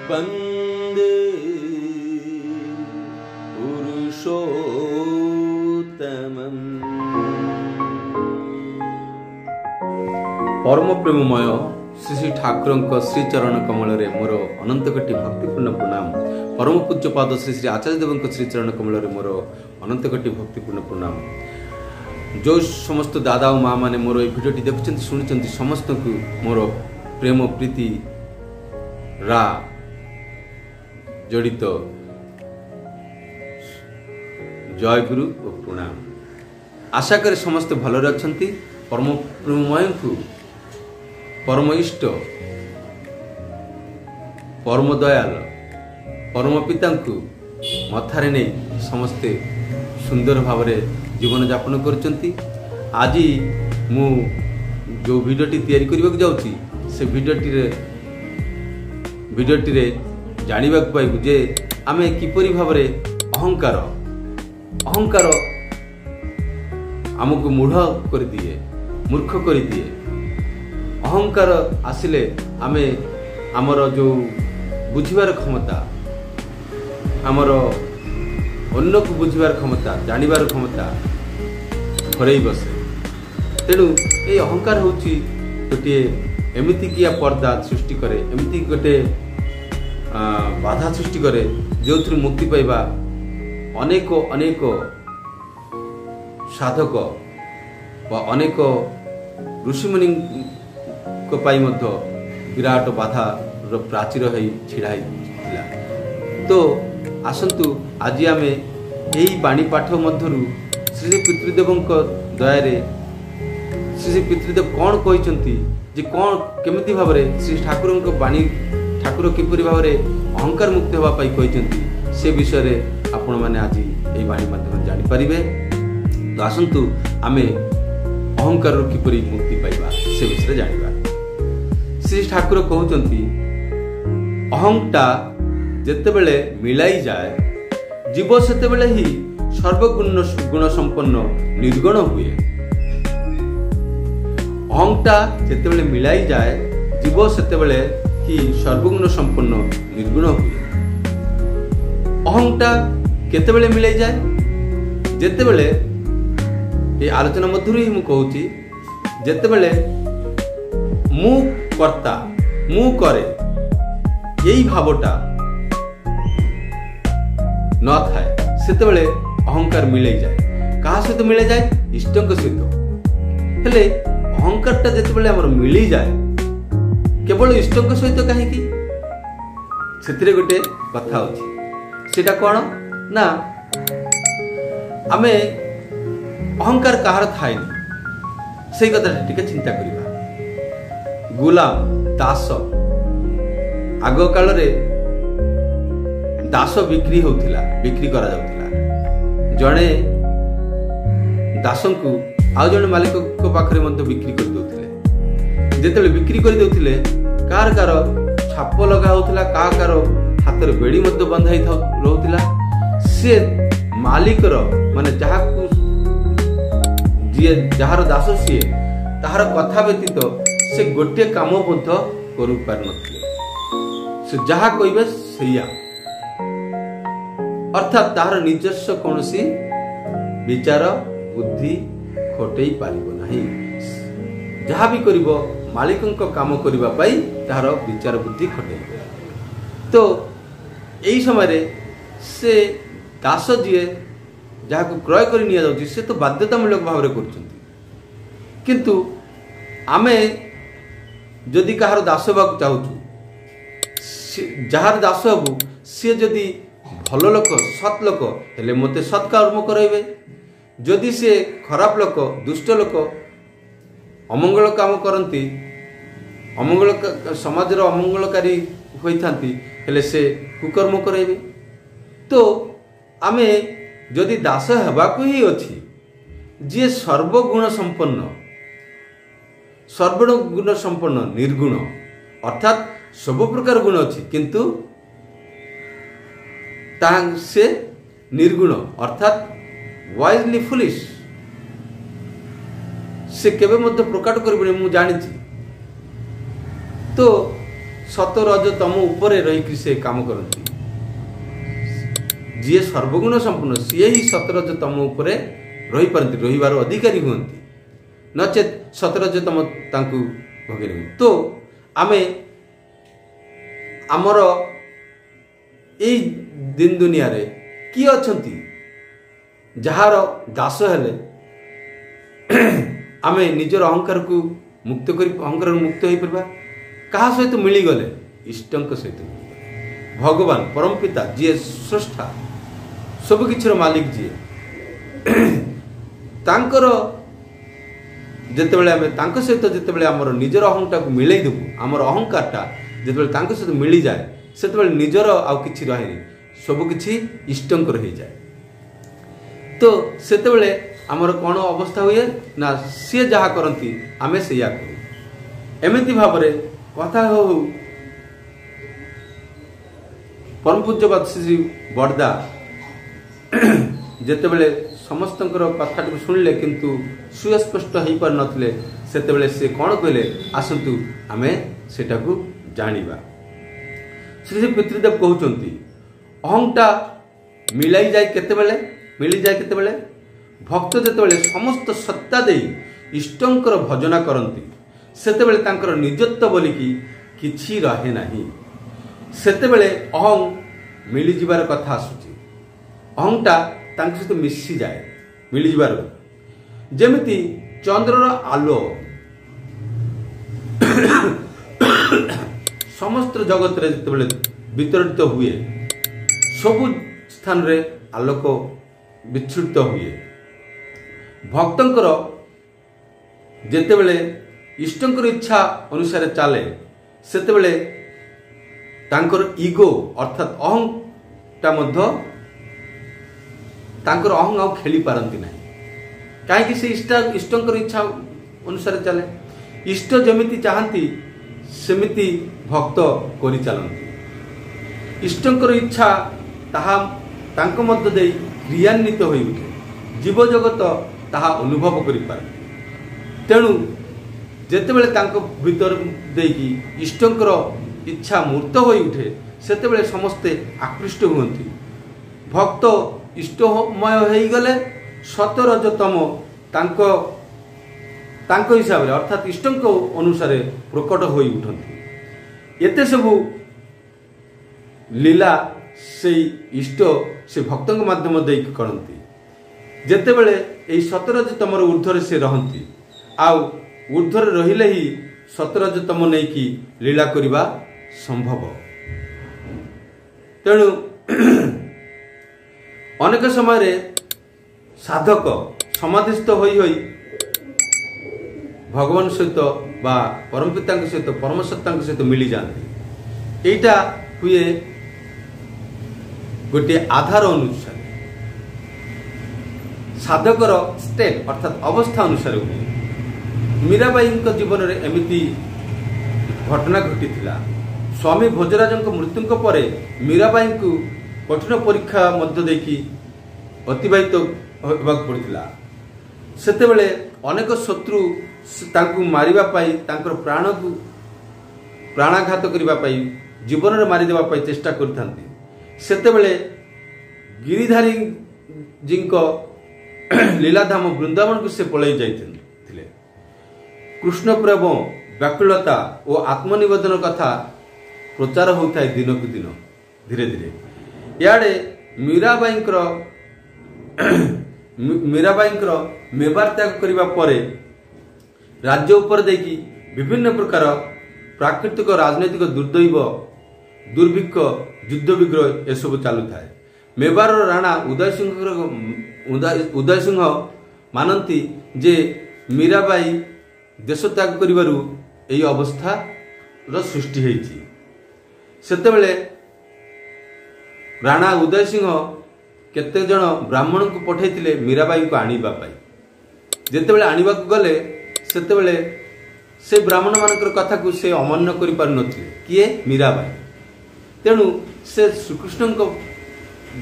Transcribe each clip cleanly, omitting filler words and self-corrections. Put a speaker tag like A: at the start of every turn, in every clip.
A: वंदे पुरुषोत्तमम्। परम प्रेममय श्री श्री ठाकुर श्रीचरण कमल मोर अनंत कोटि भक्तिपूर्ण प्रणाम। परम पूज्यपाद श्री श्री आचार्य देव श्रीचरण कमल मोर अनंत कोटि भक्तिपूर्ण प्रणाम। जो समस्त दादा और माँ मैंने मोर भिडियोटी देखुं शुणी समस्त को मोर प्रेम प्रीति रा जड़ित जय गुरु और प्रणाम। आशा करे समस्त भलरे अछंती। परम प्रेममय को परम इष्ट परम दयाल परम पिता को मथारे नहीं समस्ते सुंदर भाव जीवन यापन करचंती। आज मु जो वीडियोटी तैयारी करने जाऊँगी से वीडियोटी रे जानिबा पाइबु जे आमे किपरि भावरे अहंकार आमको मूढ़ कर दिए मूर्ख कर दिए। अहंकार आसिले आमे आमर जो बुझिबार क्षमता आमर अन्य को बुझिबार क्षमता जानिबार क्षमता हरई बसे। तेणु ये अहंकार होची गोटे एमिति किया पर्दा सृष्टि करे एमिति गोटे बाधा सृष्टि करे जो मुक्ति पाइबा अनेक अनेक साधक व अनेक ऋषिमुनि विराट बाधा प्राचीर छिड़ा तो आसंतु आज आमे यही बाणी पाठ मध्यरु श्री पितृदेव दया श्री पितृदेव कौन कहते जे कौन केमिति भाव श्री ठाकुर बाणी ठाकुर किपरि भाव अहंकार मुक्त होगापाई कहते से विषय आपण मैंने आज यही बाणी माध्यम जानीपर। तो आसंतु आमे अहंकार किपरि मुक्ति पाइबा से विषय जानिबा। श्री ठाकुर कहते अहंटा जेतेबेले मिलाई जाए जीव सेतेबेले ही सर्वगुण गुण संपन्न निर्गुण हुए। अहंटा जेतेबेले मिलाई जाए जीव सेतेबेले ही सर्वगुण संपन्न निर्गुण हुए। अहंटा केतेबेले मिलाई जाए जेतेबेले ये आलोचना मध्यरु ही मु कहूची जेतेबेले मु कर्ता मु करे यही भावटा न थाए सेतेबेले अहंकार मिले जाए। कहा सहित मिले जाए इष्टक सहित हेले अहंकारटा जेतेबेले हमर मिली जाए केवल इष्टक सहित कहीं से गोटे कथा अच्छी सेटा कौन ना आमे अहंकार कहार थाए से कथा टिके चिंता करिबा। गुलाम दास आग काल रे दास बिक्री करा जाउथिला। जड़े दास को आउ जड़े मालिक को पाखरे मध्य बिक्री कर दउथिले। जेतेबेले बिक्री कर दउथिले कार छाप लगा होउथिला कार हाथ रे बेड़ी मध्य बंधाई रहउथिला। से मालिकर माने जहार दास सी ताहार कथा व्यतीत से गोटे काम मध्य करू पार नथिले। से जहा कहबे सैया अर्थात ताहार निजस्व कौन सी विचार बुद्धि खटई पारिबो नाही। जहा भी करिबो मालिकंक काम करिबा पाई ताहार विचार बुद्धि खटई। तो यही समय से दास जी जहाँ को क्रय कर निया जाउची से तो बाध्यतामूलक भाव में करछंती। किंतु आमे जदि कहार दास होगा चाहूँ जार दास हबू सी जदि भल लोक सत लोक हेले मते सत कर्म कराइबे। जदि से खराब लोक दुष्ट लोक अमंगल काम करती अमंगल समाजर अमंगलकारी होइथांती हेले से कुकर्म कराइबे। तो आमे जदि दास हेबाकु ही अछि जी सर्वगुण संपन्न निर्गुण अर्थात सब प्रकार गुण अच्छी किंतु से निर्गुण अर्थात वाइजली फुलिश से केबे मध्य प्रकट करबे मु जानिछि। तो सत रज तम उपरे रही से काम करती जी सर्वगुण संपूर्ण सी ही सतरज तम उपरे रही पारती रहीबार अधिकारी हुंती नचेत सतरज तम तांकु भोगे नहीं। तो आमे आमर ए दिन दुनिया रे किए अछंती जहार दास हेले आमे निजर अहंकार को मुक्त करी अहंकार मुक्त हो पार्बा कहा सहित मिली गले इष्टंक सहित भगवान परम पिता जी स्रष्टा सब किछर मालिक जी तांकर जेतेबेले आमे तांक सहित जेतेबेले हमर निजर अहंकार को मिलै देबु हमर अहंकारटा जेतेबेले तांक सहित मिली जाए सेतेबेले निजर आउ किछि रहैनी सब किछि इष्टंक रहि जाए। तो सेतेबेले हमर कोन अवस्था हुए ना सी जहा करती आमे सेया करू एमिति भाबरे कथा हो परम पूज्यपाद श्री बड़दा जेतेबेले समस्तंकर कथा शुणिले किंतु सुस्पष्ट हो पार नथिले सेतेबेले से कोन कहले आसंतु आमे सेटा को जानिबा। श्री श्री पितृदेव कहउचंती अहंटा मिलाई जाय केतेबेले मिली जाय केतेबेले भक्त जेतेबेले समस्त सत्ता देई इष्टंकर भजना करंती सेतेबेले तांकर निजत्व बोलिकी किछि रहे नाही सेतेबेले अहं मिली जिबार कथा आसुची अहंटा तांक सहित मिसी जाए मिली जिबार जेमिति चंद्रर आलो समस्त जगत रे जेतेबेले वितरित हुए सबु स्थान रे आलोक विच्छुरित हुए भक्तंकर जेतेबेले इष्टंकर इच्छा अनुसार चले सेतेबेले तांकर ईगो अर्थात अहंटा मध्य तांकर अहं आउ खेली पारंती नाही काहे से इष्टंकर इच्छा अनुसार चले इष्ट जेमिति चाहती सेमिति भक्त करि चलंती इष्टंकर इच्छा ताहा तांक मध्य देई क्रियान्वित होई उठे जीव जगत ताहा अनुभव करि पारे तेणु जेतेबेले तांको भीतर देकी इष्टंकर इच्छा मूर्त होई उठे सेतेबेले समस्ते आकृष्ट हुअंती भक्त इष्टमय हो गले सतरजतम तांको तांको हिसाब रे अर्थात इष्टंक अनुसार प्रकट होई उठंती एते सबु लीला से इष्ट से भक्तों माध्यम दे करती जेतेबेले एई सतरजतम ऊर्ध्वर से रहंती आउ ऊर्ध्वर रहिले ही सतरजतम नहीं कि लीला करिबा संभव। तेणु अनेक समय रे साधक समाधिस्थ होई होई भगवान सहित बा परम पिता सहित परम सत्ता सहित मिली जाती एटा हुए गोटे आधार अनुसार साधकर स्टेट अर्थात अवस्था अनुसार हुए मीराबाई जीवन में एमती घटना घटी स्वामी भोजराज मृत्यु पर मीराबाई को कठिन परीक्षा मध्य देखी अतिबाहित होगा पड़ा सेतेबेले अनेक शत्रु तांकु मारिबा पाई तांकर प्राण को प्राणाघात करिबा पाई जीवन रे मारी देबा पाई चेष्टा करथांती सेतेबेले गिरिधारी जींको लीलाधाम वृंदावन को से पलई जाइथिले कृष्ण प्रेम व्याकुलता और आत्मनिवेदन कथा प्रचार होता है दिन को दिन धीरे धीरे याडे मीराबाईंकर मेवार त्याग करिबा परे राज्य उपर देखी विभिन्न प्रकार प्राकृतिक राजनैतिक दुर्दैव दुर्भिक्ष युद्ध विग्रह ए सब चालू थाए मेवार राणा उदय सिंह मानती जे मीराबाई देश त्याग करिबारु एई अवस्था रो सृष्टि हेछि सेतेबेले राणा उदय सिंह केते जण ब्राह्मण को पठाइथिले मीराबाई को आनिबा पाई जेतेबेले आनिबा को गले सेतेबेले से ब्राह्मण मानकर कथा को से अमान्य करि पार नथिले किए मीराबाई तेणु से श्रीकृष्ण को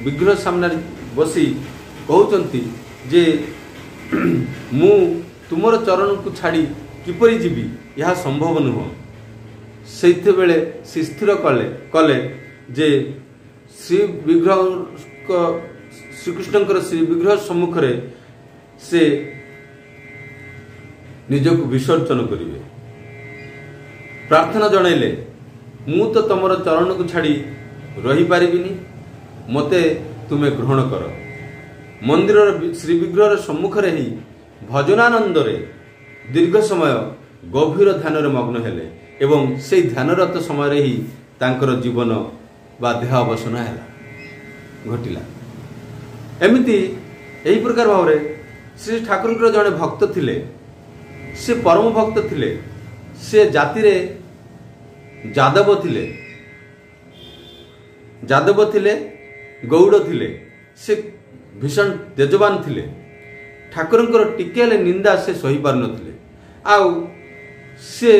A: विग्रह सामने बसी कहउचंती जे मु तुमर चरण को छाड़ी किपरि जीवी यह संभव नुह ସେଇତେବେଳେ ସେ ସ୍ଥିର କଲେ ଯେ ଶ୍ରୀକୃଷ୍ଣଙ୍କର ଶ୍ରୀ ବିଗ୍ରହ ସମ୍ମୁଖରେ ସେ ନିଜକୁ ବିସର୍ଜନ କରିବେ। ପ୍ରାର୍ଥନା ଜଣାଇଲେ, ମୁଁ ତ ତମର ଚରଣକୁ ଛାଡ଼ି ରହିପାରିବିନି, ମୋତେ ତୁମେ ଗ୍ରହଣ କର। ମନ୍ଦିରର ଶ୍ରୀ ବିଗ୍ରହର ସମ୍ମୁଖରେ ହିଁ ଭଜନାନନ୍ଦରେ ଦୀର୍ଘ ସମୟ ଗଭୀର ଧ୍ୟାନରେ ମଗ୍ନ ହେଲେ ଏବଂ ସେହି ଧ୍ୟାନରତ ସମୟରେ ହିଁ ତାଙ୍କର ଜୀବନ ବା ଦେହ ଅବସାନ ଘଟିଲା। ଏମିତି ଏହି ପ୍ରକାର ଭାବରେ ଶ୍ରୀ ଠାକୁରଙ୍କର ଜଣେ ଭକ୍ତ ଥିଲେ। ସେ ପରମ ଭକ୍ତ ଥିଲେ। ସେ ଜାତିରେ ଯାଦବ ଥିଲେ, ଗୌଡ଼ ଥିଲେ। ସେ ଭୀଷଣ ତେଜବାନ ଥିଲେ। ଠାକୁରଙ୍କର ଟିକେ ହେଲେ ନିନ୍ଦା ସେ ସହିପାରୁନଥିଲେ। ଆଉ ସେ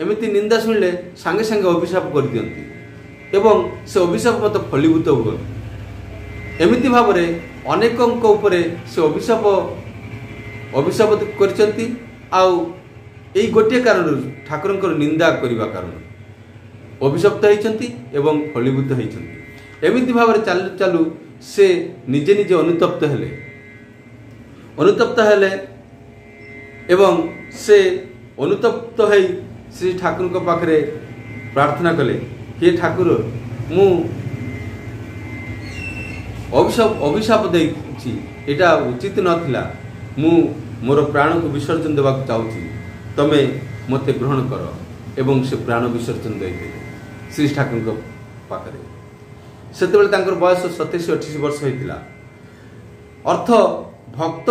A: ଏମିତି ନିନ୍ଦା ଶୁଣିଲେ ସାଙ୍ଗେ ସାଙ୍ଗେ ଅଭିଶାପ କରିଦିଅନ୍ତି ଏବଂ ସେ ଅଭିଶାପ ମତ ଫଳୀଭୂତ ହୁଅନ୍ତି। ଏମିତି ଭାବରେ ଅନେକଙ୍କ ଉପରେ ସେ ଅଭିଶାପ କରିଛନ୍ତି। ଆଉ ଏଇ ଗୋଟିଏ କାରଣରୁ ଠାକୁରଙ୍କର ନିନ୍ଦା କରିବା କାରଣ ଅଭିଶପ୍ତ ହେଇଛନ୍ତି ଏବଂ ଫଳୀଭୂତ ହେଇଛନ୍ତି। ଏମିତି ଭାବରେ ଚାଲୁ ଚାଲୁ ସେ ନିଜେ ନିଜେ ଅନୁତପ୍ତ ହେଲେ ଏବଂ ସେ ଅନୁତପ୍ତ ହୋଇ ଶ୍ରୀ ଠାକୁରଙ୍କ ପାଖରେ ପ୍ରାର୍ଥନା କଲେ, ହେ ଠାକୁର, ମୁଁ ଅଭିଶାପ ଦେଇଛି, ଏଇଟା ଉଚିତ ନଥିଲା। ମୁଁ ମୋର ପ୍ରାଣକୁ ବିସର୍ଜନ ଦେବାକୁ ଚାହୁଁଛି, ତମେ ମୋତେ ଗ୍ରହଣ କର। ଏବଂ ସେ ପ୍ରାଣ ବିସର୍ଜନ ଦେଇଦେଲେ ଶ୍ରୀ ଠାକୁରଙ୍କ ପାଖରେ। ସେତେବେଳେ ତାଙ୍କର ବୟସ 27-28 ବର୍ଷ ହୋଇଥିଲା। ଅର୍ଥ ଭକ୍ତ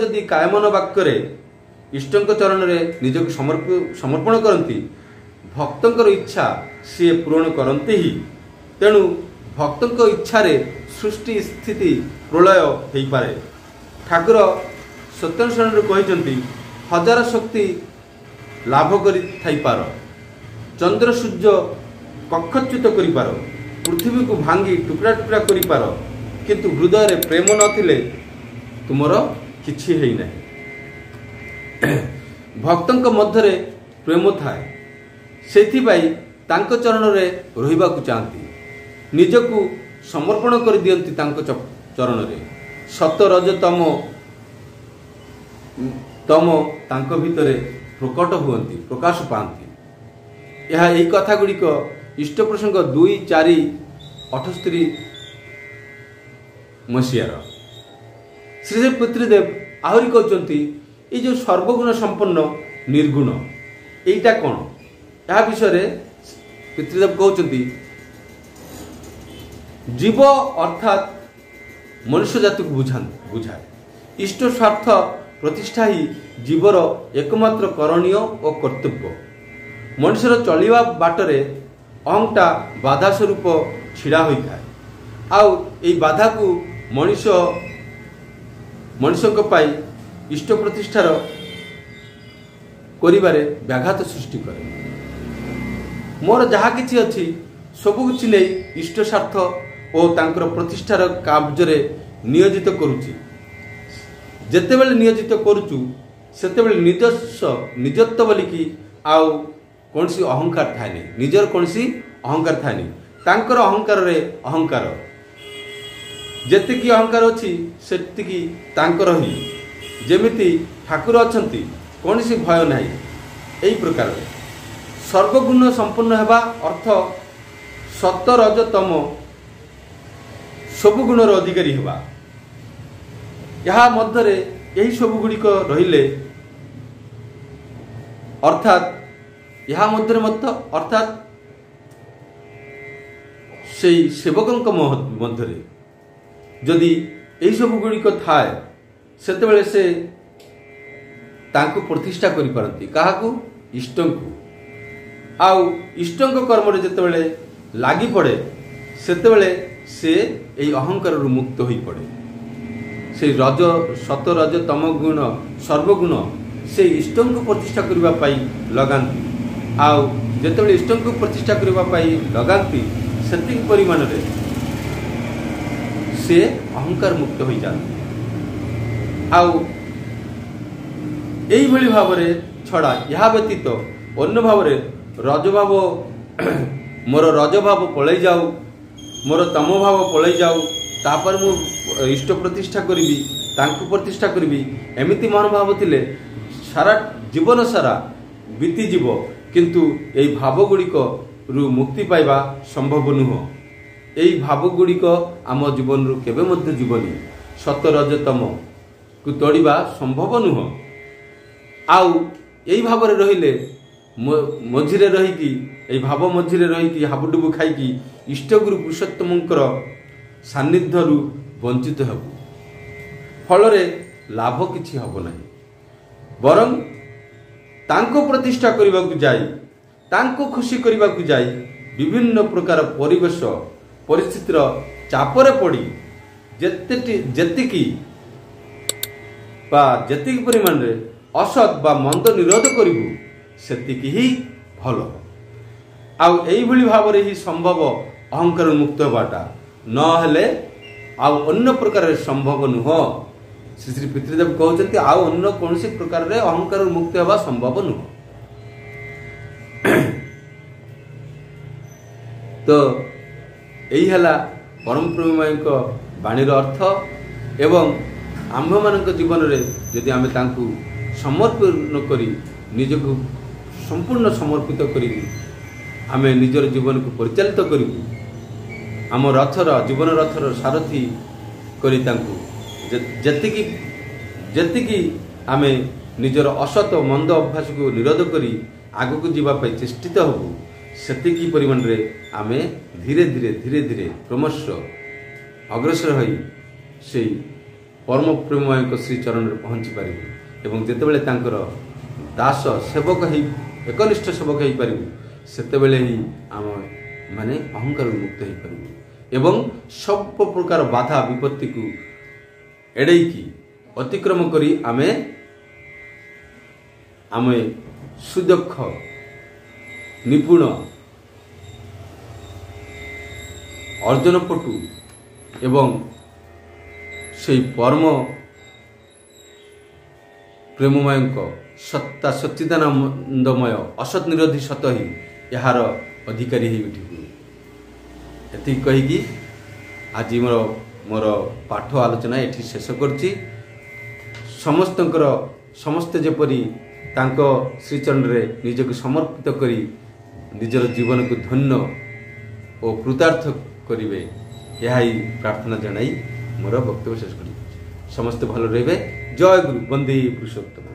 A: ଯଦି କାୟମନ ବାକ୍ୟରେ ଇଷ୍ଟଙ୍କ ଚରଣରେ ନିଜକୁ ସମର୍ପଣ କରନ୍ତି, ଭକ୍ତଙ୍କର ଇଚ୍ଛା ସିଏ ପୂରଣ କରନ୍ତି ହିଁ। ତେଣୁ ଭକ୍ତଙ୍କ ଇଚ୍ଛାରେ ସୃଷ୍ଟି ସ୍ଥିତି ପ୍ରଳୟ ହୋଇପାରେ। ଠାକୁର ସତ୍ୟାନୁଷ୍ଠାନରୁ କହିଛନ୍ତି, ହଜାର ଶକ୍ତି ଲାଭ କରିଥାଇପାର, ଚନ୍ଦ୍ର ସୂର୍ଯ୍ୟ କକ୍ଷଚ୍ୟୁତ କରିପାର, ପୃଥିବୀକୁ ଭାଙ୍ଗି ଟୁକୁରା ଟୁକୁରା କରିପାର, କିନ୍ତୁ ହୃଦୟରେ ପ୍ରେମ ନଥିଲେ ତୁମର କିଛି ହେଇନାହିଁ। ଭକ୍ତଙ୍କ ମଧ୍ୟରେ ପ୍ରେମ ଥାଏ, ସେଥିପାଇଁ ତାଙ୍କ ଚରଣରେ ରହିବାକୁ ଚାହାନ୍ତି, ନିଜକୁ ସମର୍ପଣ କରିଦିଅନ୍ତି ତାଙ୍କ ଚରଣରେ। ସତ ରଜ ତମ ତାଙ୍କ ଭିତରେ ପ୍ରକଟ ହୁଅନ୍ତି, ପ୍ରକାଶ ପାଆନ୍ତି। ଏହି କଥା ଗୁଡ଼ିକ ଇଷ୍ଟ ପ୍ରସଙ୍ଗ 2-4-78 ମସିହାର। ଶ୍ରୀଦେବ ପିତୃଦେବ ଆହୁରି କହୁଛନ୍ତି, ଏଇ ଯେଉଁ ସର୍ବଗୁଣ ସମ୍ପନ୍ନ ନିର୍ଗୁଣ, ଏଇଟା କ'ଣ? ଏହା ବିଷୟରେ ପିତୃଦେବ କହୁଛନ୍ତି, ଜୀବ ଅର୍ଥାତ୍ ମନୁଷ୍ୟ ଜାତିକୁ ବୁଝାଏ। ଇଷ୍ଟ ସ୍ୱାର୍ଥ ପ୍ରତିଷ୍ଠା ହିଁ ଜୀବର ଏକମାତ୍ର କରଣୀୟ ଓ କର୍ତ୍ତବ୍ୟ। ମଣିଷର ଚଳିବା ବାଟରେ ଅହଂଟା ବାଧା ସ୍ୱରୂପ ଛିଡ଼ା ହୋଇଥାଏ। ଆଉ ଏହି ବାଧାକୁ ମଣିଷଙ୍କ ପାଇଁ ଇଷ୍ଟ ପ୍ରତିଷ୍ଠାର କରିବାରେ ବ୍ୟାଘାତ ସୃଷ୍ଟି କରେ। ମୋର ଯାହା କିଛି ଅଛି ସବୁ କିଛି ନେଇ ଇଷ୍ଟ ସ୍ୱାର୍ଥ ଓ ତାଙ୍କର ପ୍ରତିଷ୍ଠାର କାର୍ଯ୍ୟରେ ନିୟୋଜିତ କରୁଛି। ଯେତେବେଳେ ନିୟୋଜିତ କରୁଛୁ ସେତେବେଳେ ନିଜତ୍ୱ ବୋଲିକି ଆଉ କୌଣସି ଅହଂକାର ଥାଏନି, ନିଜର କୌଣସି ଅହଂକାର ଥାଏନି। ତାଙ୍କର ଅହଂକାରରେ ଅହଂକାର, ଯେତିକି ଅହଂକାର ଅଛି ସେତିକି ତାଙ୍କର ହିଁ। ଯେମିତି ଠାକୁର ଅଛନ୍ତି, କୌଣସି ଭୟ ନାହିଁ। ଏହି ପ୍ରକାରରେ ସର୍ବଗୁଣ ସମ୍ପନ୍ନ ହେବା ଅର୍ଥ ସତ ରଜ ତମ ସବୁ ଗୁଣର ଅଧିକାରୀ ହେବା। ଏହା ମଧ୍ୟରେ ଏହି ସବୁ ଗୁଡ଼ିକ ରହିଲେ ଅର୍ଥାତ୍ ସେହି ସେବକଙ୍କ ମଧ୍ୟରେ ଯଦି ଏହିସବୁ ଗୁଡ଼ିକ ଥାଏ, ସେତେବେଳେ ସେ ତାଙ୍କୁ ପ୍ରତିଷ୍ଠା କରିପାରନ୍ତି। କାହାକୁ? ଇଷ୍ଟଙ୍କୁ। ଆଉ ଇଷ୍ଟଙ୍କ କର୍ମରେ ଯେତେବେଳେ ଲାଗି ପଡ଼େ, ସେତେବେଳେ ସେ ଏହି ଅହଂକାରରୁ ମୁକ୍ତ ହୋଇପଡ଼େ। ସେଇ ସତ ରଜ ତମ ଗୁଣ ସର୍ବଗୁଣ ସେ ଇଷ୍ଟଙ୍କୁ ପ୍ରତିଷ୍ଠା କରିବା ପାଇଁ ଲଗାନ୍ତି। ଆଉ ଯେତେବେଳେ ଇଷ୍ଟଙ୍କୁ ପ୍ରତିଷ୍ଠା କରିବା ପାଇଁ ଲଗାନ୍ତି, ସେତିକି ପରିମାଣରେ ସେ ଅହଂକାର ମୁକ୍ତ ହୋଇଯାଆନ୍ତି। ଆଉ ଏଇଭଳି ଭାବରେ ଛଡ଼ା ଏହା ବ୍ୟତୀତ ଅନ୍ୟ ଭାବରେ ରଜଭାବ ମୋର ରଜଭାବ ପଳେଇ ଯାଉ, ମୋର ତମ ଭାବ ପଳେଇ ଯାଉ, ତାପରେ ମୁଁ ଇଷ୍ଟ ପ୍ରତିଷ୍ଠା କରିବି, ତାଙ୍କୁ ପ୍ରତିଷ୍ଠା କରିବି, ଏମିତି ମନୋଭାବ ଥିଲେ ସାରା ଜୀବନ ସାରା ବିତିଯିବ, କିନ୍ତୁ ଏହି ଭାବ ଗୁଡ଼ିକରୁ ମୁକ୍ତି ପାଇବା ସମ୍ଭବ ନୁହଁ। ଏହି ଭାବ ଗୁଡ଼ିକ ଆମ ଜୀବନରୁ କେବେ ମଧ୍ୟ ଯିବନି। ସତ ରଜତମକୁ ତୋଡ଼ିବା ସମ୍ଭବ ନୁହଁ। ଆଉ ଏଇ ଭାବରେ ରହିଲେ ମଝିରେ ରହିକି, ଏଇ ଭାବ ମଝିରେ ରହିକି ହାବୁଡୁବୁ ଖାଇକି ଇଷ୍ଟଗୁରୁ ପୁରୁଷୋତ୍ତମଙ୍କର ସାନ୍ନିଧ୍ୟରୁ ବଞ୍ଚିତ ହେବୁ। ଫଳରେ ଲାଭ କିଛି ହେବ ନାହିଁ। ବରଂ ତାଙ୍କ ପ୍ରତିଷ୍ଠା କରିବାକୁ ଯାଇ, ତାଙ୍କୁ ଖୁସି କରିବାକୁ ଯାଇ ବିଭିନ୍ନ ପ୍ରକାର ପରିବେଶ ପରିସ୍ଥିତିର ଚାପରେ ପଡ଼ି ଯେତିକି ପରିମାଣରେ ଅସତ୍ ବା ମନ୍ଦ ନିରୋଧ କରିବୁ ସେତିକି ହିଁ ଭଲ। ଆଉ ଏଇଭଳି ଭାବରେ ହିଁ ସମ୍ଭବ ଅହଙ୍କାର ମୁକ୍ତ ହେବାଟା, ନହେଲେ ଆଉ ଅନ୍ୟ ପ୍ରକାରରେ ସମ୍ଭବ ନୁହଁ। ଶ୍ରୀ ଶ୍ରୀ ପିତୃଦେବ କହୁଛନ୍ତି ଆଉ ଅନ୍ୟ କୌଣସି ପ୍ରକାରରେ ଅହଙ୍କାର ମୁକ୍ତ ହେବା ସମ୍ଭବ ନୁହଁ। ତ ଏଇ ହେଲା ପରମ ପ୍ରେମୀଙ୍କ ବାଣୀର ଅର୍ଥ। ଏବଂ ଆମ୍ଭମାନଙ୍କ ଜୀବନରେ ଯଦି ଆମେ ତାଙ୍କୁ ସମର୍ପଣ କରି, ନିଜକୁ ସମ୍ପୂର୍ଣ୍ଣ ସମର୍ପିତ କରି ଆମେ ନିଜର ଜୀବନକୁ ପରିଚାଳିତ କରିବୁ, ଆମ ଜୀବନ ରଥର ସାରଥୀ କରି ତାଙ୍କୁ ଯେତିକି ଆମେ ନିଜର ଅସତ ମନ୍ଦ ଅଭ୍ୟାସକୁ ନିରୋଧ କରି ଆଗକୁ ଯିବା ପାଇଁ ଚେଷ୍ଟିତ ହେବୁ, ସେତିକି ପରିମାଣରେ ଆମେ ଧୀରେ ଧୀରେ କ୍ରମଶଃ ଅଗ୍ରସର ହୋଇ ସେଇ ପରମ ପ୍ରେମମୟଙ୍କ ଶ୍ରୀଚରଣରେ ପହଞ୍ଚି ପାରିବୁ। ଏବଂ ଯେତେବେଳେ ତାଙ୍କର ଦାସ ସେବକ ହେଇ ଏକନିଷ୍ଠ ସେବକ ହେଇପାରିବୁ, ସେତେବେଳେ ହିଁ ଆମେ ଅହଙ୍କାରରୁ ମୁକ୍ତ ହେଇପାରିବୁ ଏବଂ ସବୁ ପ୍ରକାର ବାଧା ବିପତ୍ତିକୁ ଏଡ଼େଇକି ଅତିକ୍ରମ କରି ଆମେ ସୁଦକ୍ଷ ନିପୁଣ ଅର୍ଜନ ପଟୁ ଏବଂ ସେହି ପରମ ପ୍ରେମମୟଙ୍କ ସତ୍ତା ସଚ୍ଚିଦାନନ୍ଦମୟ ଅସତ୍ ନିରୋଧୀ ସତ ହିଁ ଏହାର ଅଧିକାରୀ ହେଇ ଉଠିବୁ। ଏତିକି କହିକି ଆଜି ମୋର ପାଠ ଆଲୋଚନା ଏଠି ଶେଷ କରୁଛି। ସମସ୍ତେ ଯେପରି ତାଙ୍କ ଶ୍ରୀଚରଣରେ ନିଜକୁ ସମର୍ପିତ କରି ନିଜର ଜୀବନକୁ ଧନ୍ୟ ଓ କୃତାର୍ଥ କରିବେ, ଏହା ହିଁ ପ୍ରାର୍ଥନା ଜଣାଇ ମୋର ବକ୍ତବ୍ୟ ଶେଷ କରିବି। ସମସ୍ତେ ଭଲ ରହିବେ। ଜୟ ଗୁରୁ। ବନ୍ଦେ ପୁରୁଷୋତ୍ତମ।